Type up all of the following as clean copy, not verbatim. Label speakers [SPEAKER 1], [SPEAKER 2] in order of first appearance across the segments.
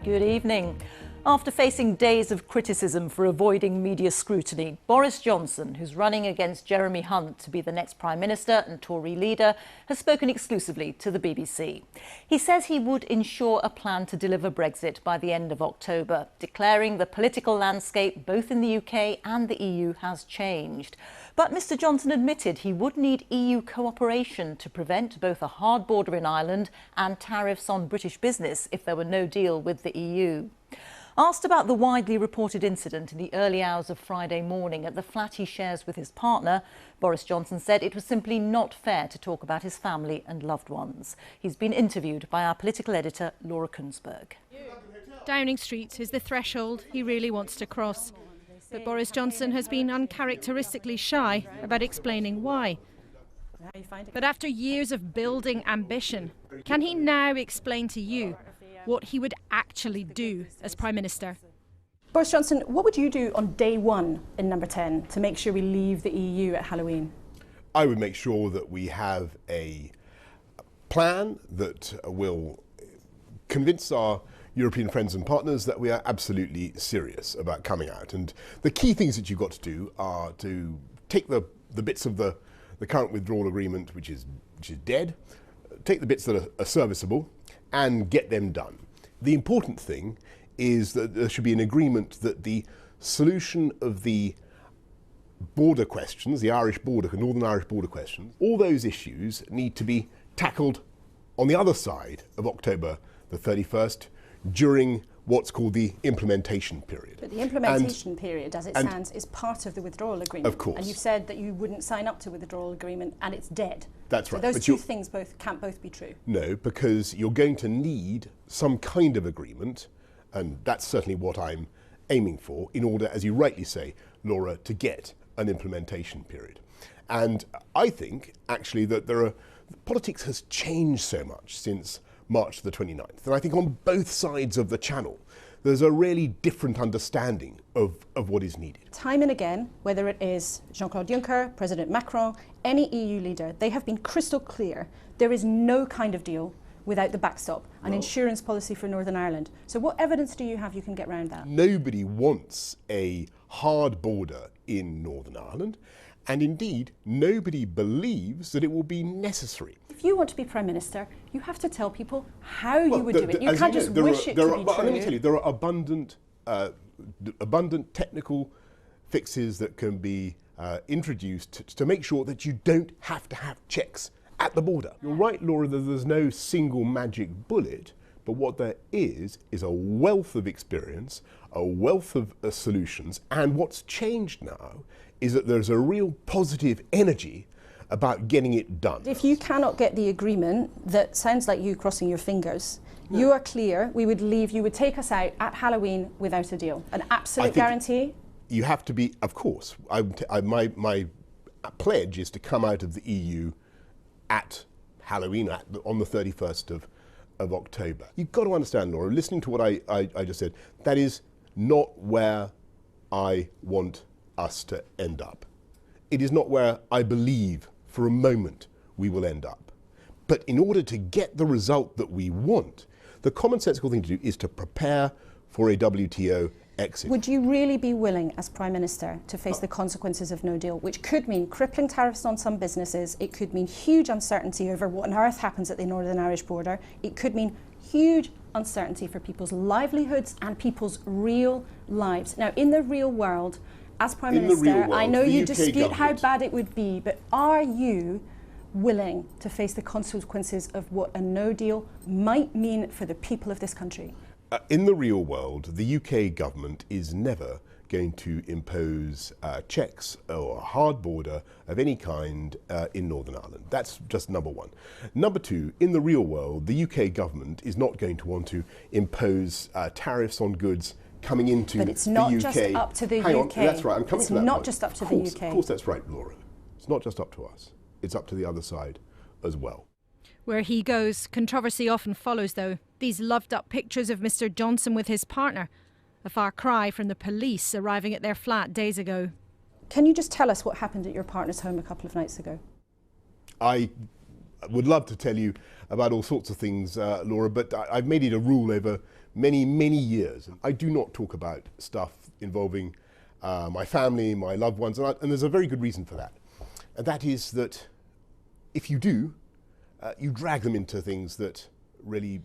[SPEAKER 1] Good evening. After facing days of criticism for avoiding media scrutiny, Boris Johnson, who's running against Jeremy Hunt to be the next Prime Minister and Tory leader, has spoken exclusively to the BBC. He says he would ensure a plan to deliver Brexit by the end of October, declaring the political landscape both in the UK and the EU has changed. But Mr Johnson admitted he would need EU cooperation to prevent both a hard border in Ireland and tariffs on British business if there were no deal with the EU. Asked about the widely reported incident in the early hours of Friday morning at the flat he shares with his partner, Boris Johnson said it was simply not fair to talk about his family and loved ones. He's been interviewed by our political editor, Laura Kunsberg.
[SPEAKER 2] Downing Street is the threshold he really wants to cross. But Boris Johnson has been uncharacteristically shy about explaining why. But after years of building ambition, can he now explain to you what he would actually do as Prime Minister?
[SPEAKER 3] Boris Johnson, what would you do on day one in Number 10 to make sure we leave the EU at Halloween?
[SPEAKER 4] I would make sure that we have a plan that will convince our European friends and partners that we are absolutely serious about coming out. And the key things that you've got to do are to take the bits of the current withdrawal agreement, which is dead, take the bits that are serviceable, and get them done. The important thing is that there should be an agreement that the solution of the border questions, the Northern Irish border questions, all those issues need to be tackled on the other side of October the 31st during what's called the implementation period.
[SPEAKER 3] But the implementation period, as it stands, is part of the withdrawal agreement.
[SPEAKER 4] Of course.
[SPEAKER 3] And you've said that you wouldn't sign up to the withdrawal agreement and it's dead.
[SPEAKER 4] That's right.
[SPEAKER 3] So those two things can't both be true.
[SPEAKER 4] No, because you're going to need some kind of agreement, and that's certainly what I'm aiming for, in order, as you rightly say, Laura, to get an implementation period. And I think, actually, that politics has changed so much since March the 29th. And I think on both sides of the channel, there's a really different understanding of what is needed. Time
[SPEAKER 3] and again, whether it is Jean-Claude Juncker, President Macron, any EU leader, they have been crystal clear. There is no kind of deal without the backstop, an insurance policy for Northern Ireland. So what evidence do you have you can get around that?
[SPEAKER 4] Nobody wants a hard border in Northern Ireland. And indeed, nobody believes that it will be necessary.
[SPEAKER 3] If you want to be Prime Minister, you have to tell people how you would do it. You can't just wish it to be true.
[SPEAKER 4] Let me tell you, there are abundant technical fixes that can be introduced to make sure that you don't have to have checks at the border. You're right, Laura, that there's no single magic bullet, but what there is a wealth of experience, a wealth of solutions, and what's changed now is that there's a real positive energy about getting it done.
[SPEAKER 3] If you cannot get the agreement, that sounds like you crossing your fingers. No. You are clear, we would leave, you would take us out at Halloween without a deal. An absolute guarantee?
[SPEAKER 4] You have to be, of course. My pledge is to come out of the EU at Halloween, on the 31st of October. You've got to understand, Laura, listening to what I just said, that is not where I want us to end up. It is not where I believe for a moment we will end up. But in order to get the result that we want, the commonsensical thing to do is to prepare for a WTO exit.
[SPEAKER 3] Would you really be willing as Prime Minister to face the consequences of no deal, which could mean crippling tariffs on some businesses, it could mean huge uncertainty over what on earth happens at the Northern Irish border, it could mean huge uncertainty for people's livelihoods and people's real lives. Now, in the real world, as Prime Minister, I know you dispute how bad it would be, but are you willing to face the consequences of what a no deal might mean for the people of this country?
[SPEAKER 4] In the real world, the UK government is never going to impose checks or a hard border of any kind in Northern Ireland. That's just number one. Number two, in the real world, the UK government is not going to want to impose tariffs on goods coming into the UK.
[SPEAKER 3] But it's not just up to the UK.
[SPEAKER 4] That's right, I'm coming to that point.
[SPEAKER 3] It's not just up to the UK.
[SPEAKER 4] Of course that's right, Laura. It's not just up to us. It's up to the other side as well.
[SPEAKER 2] Where he goes, controversy often follows, though. These loved-up pictures of Mr Johnson with his partner, a far cry from the police arriving at their flat days ago.
[SPEAKER 3] Can you just tell us what happened at your partner's home a couple of nights ago?
[SPEAKER 4] I would love to tell you about all sorts of things, Laura, but I've made it a rule over many, many years. I do not talk about stuff involving my family, my loved ones, and there's a very good reason for that. And that is that if you do, you drag them into things that really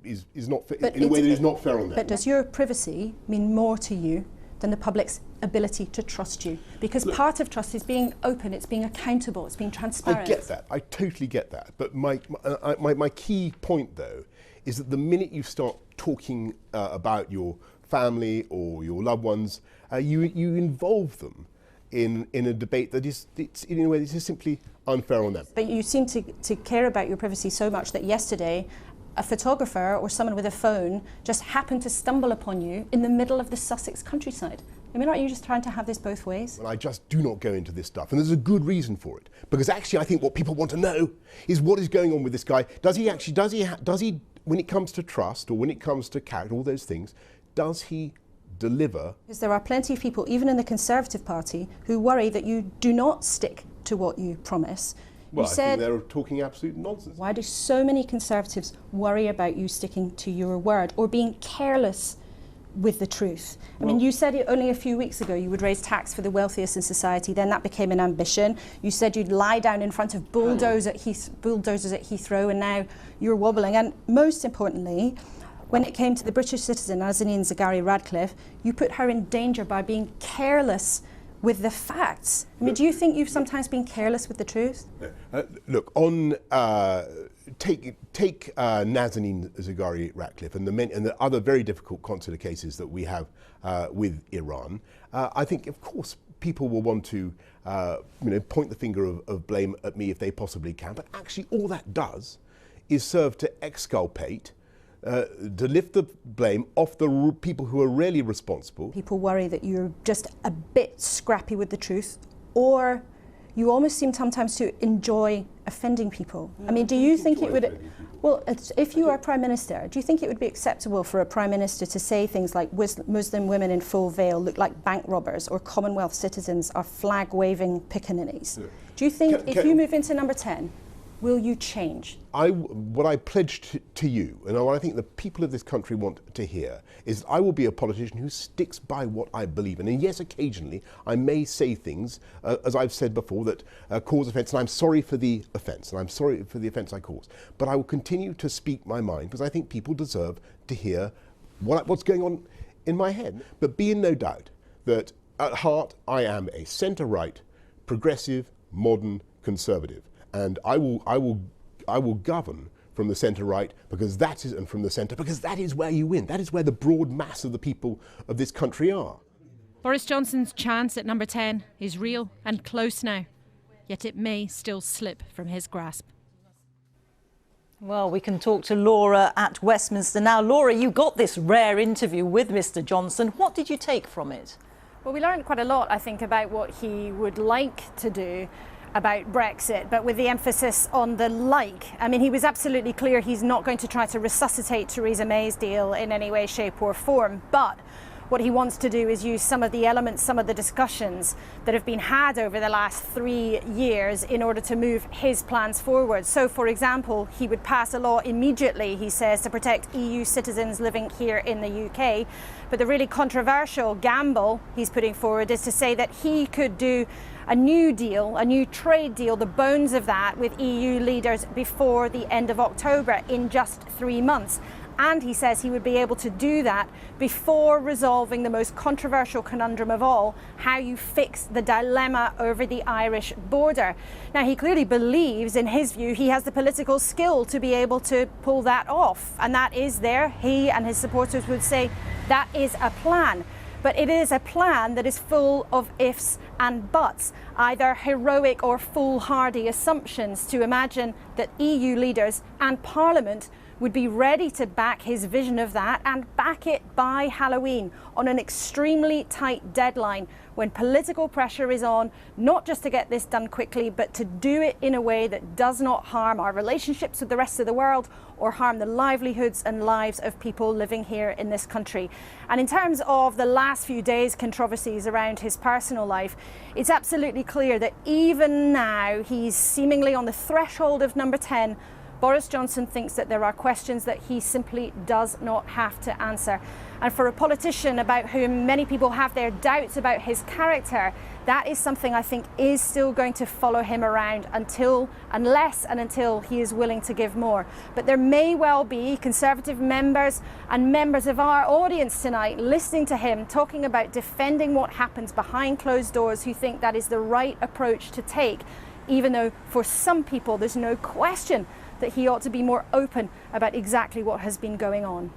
[SPEAKER 4] is not in a way that is not fair on them.
[SPEAKER 3] But does your privacy mean more to you than the public's ability to trust you? Because part of trust is being open, it's being accountable, it's being transparent.
[SPEAKER 4] I get that, I totally get that. But my key point, though, is that the minute you start talking about your family or your loved ones, you involve them in a debate that is, in a way, that is simply unfair on them.
[SPEAKER 3] But you seem to care about your privacy so much that yesterday a photographer or someone with a phone just happened to stumble upon you in the middle of the Sussex countryside. I mean, aren't you just trying to have this both ways?
[SPEAKER 4] And I just do not go into this stuff, and there's a good reason for it. Because actually, I think what people want to know is what is going on with this guy. Does he, when it comes to trust or when it comes to character, all those things, does he deliver?
[SPEAKER 3] Because there are plenty of people, even in the Conservative Party, who worry that you do not stick to what you promise.
[SPEAKER 4] Well, I think they're talking absolute nonsense.
[SPEAKER 3] Why do so many Conservatives worry about you sticking to your word or being careless with the truth? I mean, you said it only a few weeks ago you would raise tax for the wealthiest in society, then that became an ambition. You said you'd lie down in front of bulldozers at Heathrow, and now you're wobbling. And most importantly, when it came to the British citizen Nazanin Zaghari-Ratcliffe, you put her in danger by being careless with the facts. I mean, do you think you've sometimes been careless with the truth?
[SPEAKER 4] Look, on take Nazanin Zaghari-Ratcliffe and the other very difficult consular cases that we have with Iran. I think, of course, people will want to point the finger of blame at me if they possibly can. But actually, all that does is serve to exculpate, to lift the blame off the people who are really responsible.
[SPEAKER 3] People worry that you're just a bit scrappy with the truth, or you almost seem sometimes to enjoy offending people. I mean, do you think it would... Well, if you are Prime Minister, do you think it would be acceptable for a Prime Minister to say things like Muslim women in full veil look like bank robbers, or Commonwealth citizens are flag-waving pickaninnies? Yeah. Do you think if you move into number 10, will you change?
[SPEAKER 4] What I pledged to you, and what I think the people of this country want to hear, is I will be a politician who sticks by what I believe in. And yes, occasionally I may say things, as I've said before, that cause offence, and I'm sorry for the offence, and I'm sorry for the offence I cause. But I will continue to speak my mind, because I think people deserve to hear what's going on in my head. But be in no doubt that at heart I am a centre-right, progressive, modern conservative. And I will govern from the centre-right, because that is, and from the centre, because that is where you win. That is where the broad mass of the people of this country are.
[SPEAKER 2] Boris Johnson's chance at number 10 is real and close now, yet it may still slip from his grasp.
[SPEAKER 1] Well, we can talk to Laura at Westminster now. Laura, you got this rare interview with Mr. Johnson. What did you take from it?
[SPEAKER 5] Well, we learned quite a lot, I think, about what he would like to do about Brexit, but with the emphasis on the like. I mean, he was absolutely clear he's not going to try to resuscitate Theresa May's deal in any way, shape or form, but what he wants to do is use some of the elements, some of the discussions that have been had over the last 3 years in order to move his plans forward. So, for example, he would pass a law immediately, he says, to protect EU citizens living here in the UK. But the really controversial gamble he's putting forward is to say that he could do a new deal, a new trade deal, the bones of that, with EU leaders before the end of October, in just 3 months. And he says he would be able to do that before resolving the most controversial conundrum of all, how you fix the dilemma over the Irish border. Now, he clearly believes, in his view, he has the political skill to be able to pull that off. And that is there. He and his supporters would say that is a plan. But it is a plan that is full of ifs and buts, either heroic or foolhardy assumptions to imagine that EU leaders and Parliament would be ready to back his vision of that, and back it by Halloween on an extremely tight deadline, when political pressure is on, not just to get this done quickly, but to do it in a way that does not harm our relationships with the rest of the world or harm the livelihoods and lives of people living here in this country. And in terms of the last few days' controversies around his personal life, it's absolutely clear that even now he's seemingly on the threshold of number 10, Boris Johnson thinks that there are questions that he simply does not have to answer. And for a politician about whom many people have their doubts about his character, that is something I think is still going to follow him around unless he is willing to give more. But there may well be Conservative members and members of our audience tonight listening to him talking about defending what happens behind closed doors who think that is the right approach to take, even though for some people there's no question that he ought to be more open about exactly what has been going on.